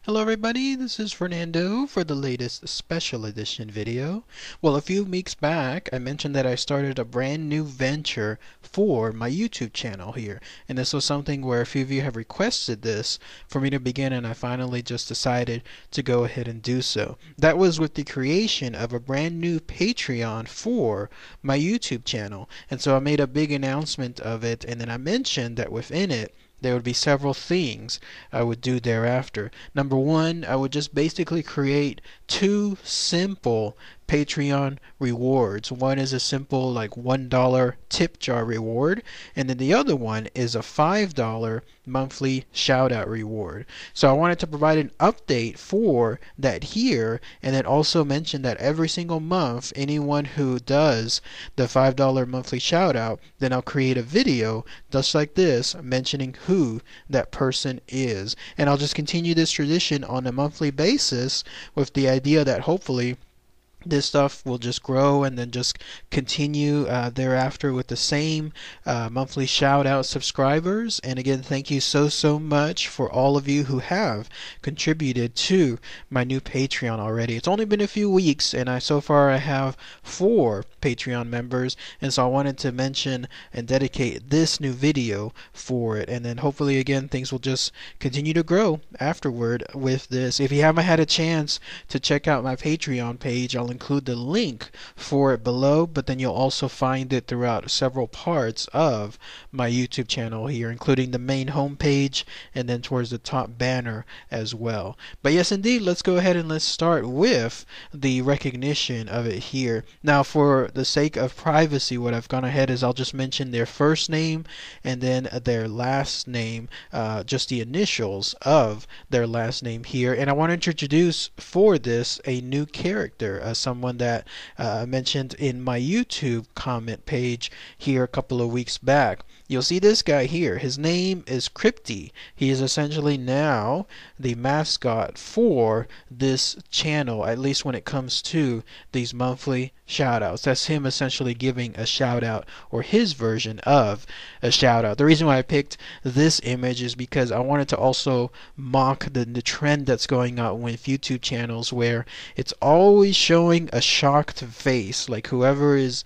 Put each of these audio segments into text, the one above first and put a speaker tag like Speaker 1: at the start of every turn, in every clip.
Speaker 1: Hello everybody, this is Fernando for the latest special edition video. Well, a few weeks back I mentioned that I started a brand new venture for my YouTube channel here, and this was something where a few of you have requested this for me to begin, and I finally just decided to go ahead and do so. That was with the creation of a brand new Patreon for my YouTube channel, and so I made a big announcement of it, and then I mentioned that within it there would be several things I would do thereafter. Number one, I would just basically create two simple Patreon rewards. One is a simple like $1 tip jar reward, and then the other one is a $5 monthly shout out reward. So I wanted to provide an update for that here, and then also mention that every single month anyone who does the $5 monthly shout out, then I'll create a video just like this mentioning who that person is. And I'll just continue this tradition on a monthly basis with the idea that hopefully this stuff will just grow and then just continue thereafter with the same monthly shout out subscribers. And again, thank you so much for all of you who have contributed to my new Patreon already. It's only been a few weeks, and so far I have 4 Patreon members, and so I wanted to mention and dedicate this new video for it, and then hopefully again things will just continue to grow afterward with this. If you haven't had a chance to check out my Patreon page, I'll include the link for it below, but then you'll also find it throughout several parts of my YouTube channel here, including the main homepage and then towards the top banner as well. But yes indeed, let's go ahead and let's start with the recognition of it here. Now, for the sake of privacy, what I've gone ahead is I'll just mention their first name and then their last name, just the initials of their last name here. And I want to introduce for this a new character, someone that I mentioned in my YouTube comment page here a couple of weeks back. You'll see this guy here. His name is Crypty. He is essentially now the mascot for this channel, at least when it comes to these monthly shoutouts. That's him essentially giving a shout out, or his version of a shout out. The reason why I picked this image is because I wanted to also mock the trend that's going on with YouTube channels, where it's always showing a shocked face, like whoever is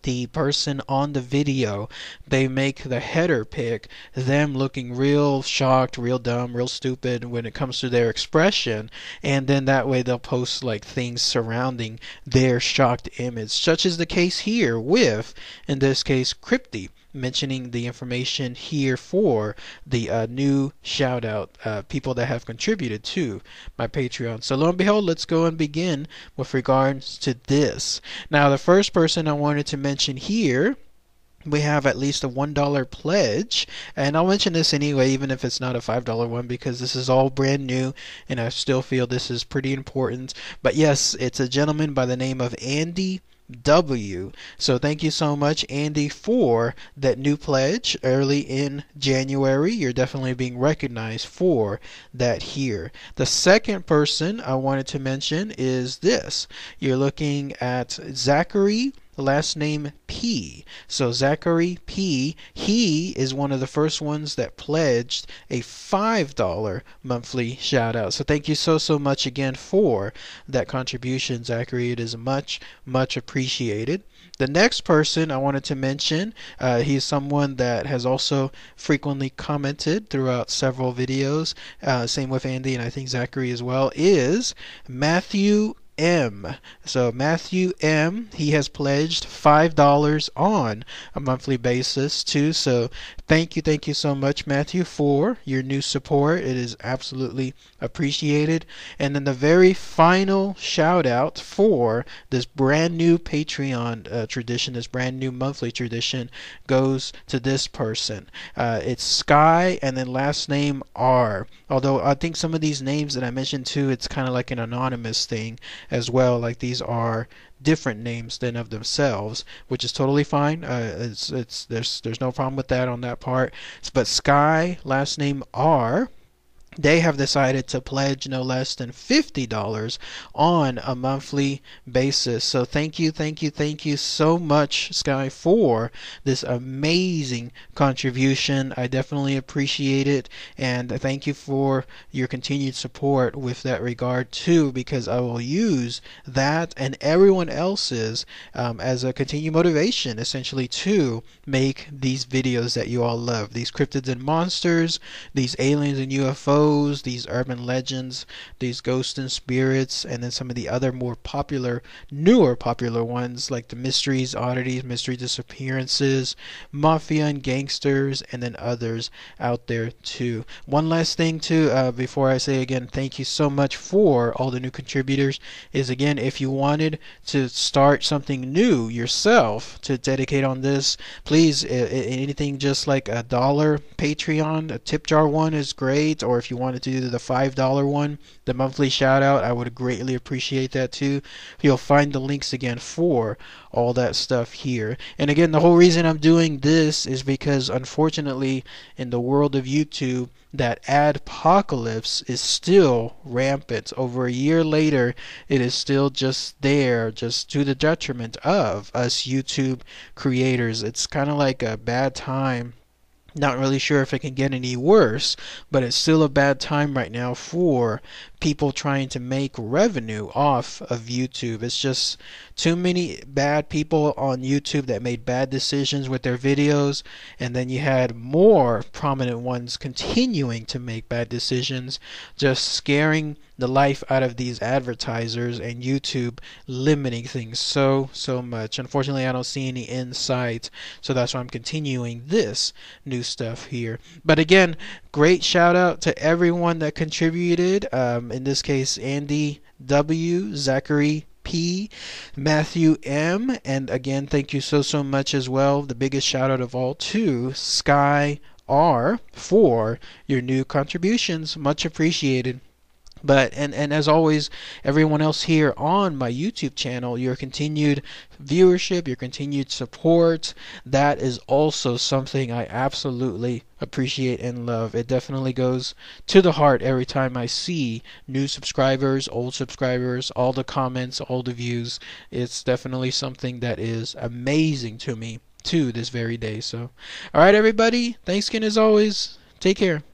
Speaker 1: the person on the video, they make the header pic them looking real shocked, real dumb, real stupid when it comes to their expression, and then that way they'll post like things surrounding their shocked image, such as the case here with, in this case, Crypty, mentioning the information here for the new shout out people that have contributed to my Patreon. So lo and behold, let's go and begin with regards to this. Now, the first person I wanted to mention here, we have at least a $1 pledge, and I'll mention this anyway even if it's not a $5 one, because this is all brand new and I still feel this is pretty important. But yes, it's a gentleman by the name of Andy W. So thank you so much, Andy, for that new pledge early in January. You're definitely being recognized for that here. The second person I wanted to mention is this. You're looking at Zachary, last name P. So Zachary P, he is one of the first ones that pledged a $5 monthly shout out. So thank you so much again for that contribution, Zachary. It is much appreciated. The next person I wanted to mention, he's someone that has also frequently commented throughout several videos, same with Andy and I think Zachary as well, is Matthew M. So Matthew M, he has pledged $5 on a monthly basis too. So thank you so much, Matthew, for your new support. It is absolutely appreciated. And then the very final shout out for this brand new Patreon tradition, this brand new monthly tradition, goes to this person. It's Sky and then last name R. Although I think some of these names that I mentioned too, it's kind of like an anonymous thing as well, like these are different names than of themselves, which is totally fine. There's no problem with that on that part. But Sky, last name R, they have decided to pledge no less than $50 on a monthly basis. So thank you, thank you, thank you so much, Sky, for this amazing contribution. I definitely appreciate it, and thank you for your continued support with that regard too, because I will use that and everyone else's as a continued motivation, essentially, to make these videos that you all love, these cryptids and monsters, these aliens and UFOs, these urban legends, these ghosts and spirits, and then some of the other more popular, newer popular ones like the mysteries, oddities, mystery disappearances, mafia and gangsters, and then others out there too. One last thing too, before I say again thank you so much for all the new contributors, is again, if you wanted to start something new yourself to dedicate on this, please, anything just like $1 Patreon, a tip jar one is great, or if you wanted to do the $5 one, the monthly shout out, I would greatly appreciate that too. You'll find the links again for all that stuff here. And again, the whole reason I'm doing this is because unfortunately in the world of YouTube, that adpocalypse is still rampant. Over a year later, it is still just there, just to the detriment of us YouTube creators. It's kind of like a bad time. Not really sure if it can get any worse, but it's still a bad time right now for people trying to make revenue off of YouTube. It's just too many bad people on YouTube that made bad decisions with their videos, and then you had more prominent ones continuing to make bad decisions, just scaring the life out of these advertisers, and YouTube limiting things so much. Unfortunately, I don't see any insight, so that's why I'm continuing this new stuff here. But again, great shout out to everyone that contributed. In this case, Andy W, Zachary P, Matthew M, and again, thank you so much as well. The biggest shout out of all to Sky R for your new contributions. Much appreciated. But and as always, everyone else here on my YouTube channel, your continued viewership, your continued support, that is also something I absolutely appreciate and love. It definitely goes to the heart every time I see new subscribers, old subscribers, all the comments, all the views. It's definitely something that is amazing to me to this very day. So, all right, everybody, thanks again as always. Take care.